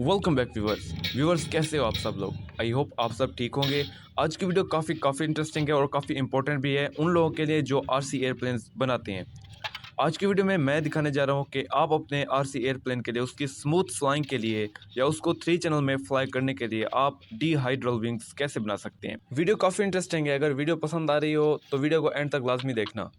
Welcome back viewers कैसे हो आप सब लोग। आई होप आप सब ठीक होंगे। आज की वीडियो काफ़ी इंटरेस्टिंग है और काफ़ी इंपॉर्टेंट भी है उन लोगों के लिए जो आरसी एयरप्लेन्स बनाते हैं। आज की वीडियो में मैं दिखाने जा रहा हूँ कि आप अपने आरसी एयरप्लेन के लिए उसकी स्मूथ फ्लाइंग के लिए या उसको 3 चैनल में फ्लाई करने के लिए आप डिहाइड्रल विंग्स कैसे बना सकते हैं। वीडियो काफ़ी इंटरेस्टिंग है। अगर वीडियो पसंद आ रही हो तो वीडियो को एंड तक लाजमी देखना।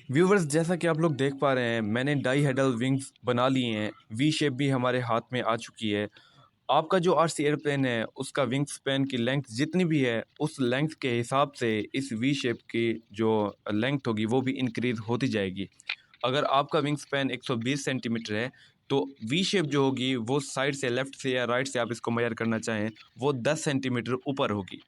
व्यूवर्स जैसा कि आप लोग देख पा रहे हैं मैंने डाईहेड्रल विंग्स बना लिए हैं। वी शेप भी हमारे हाथ में आ चुकी है। आपका जो आरसी एयरप्लेन है उसका विंग स्पैन की लेंथ जितनी भी है उस लेंथ के हिसाब से इस वी शेप की जो लेंथ होगी वो भी इंक्रीज होती जाएगी। अगर आपका विंग स्पैन 120 सेंटीमीटर है तो वी शेप जो होगी वो साइड से लेफ्ट से या राइट से आप इसको मेजर करना चाहें वो 10 सेंटीमीटर ऊपर होगी।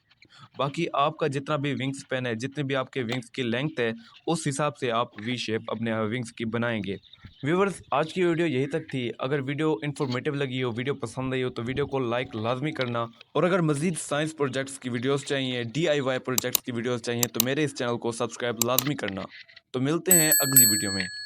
बाकी आपका जितना भी विंग स्पैन है, जितने भी आपके विंग्स की लेंथ है, उस हिसाब से आप वी शेप अपने विंग्स की बनाएंगे। व्यूवर्स, आज की वीडियो यही तक थी। अगर वीडियो इन्फॉर्मेटिव लगी हो, वीडियो पसंद आई हो, तो वीडियो को लाइक लाजमी करना। और अगर मजीद साइंस प्रोजेक्ट्स की वीडियोस चाहिए, DIY प्रोजेक्ट्स की वीडियोस चाहिए, तो मेरे इस चैनल को सब्सक्राइब लाजमी करना। तो मिलते हैं अगली वीडियो में।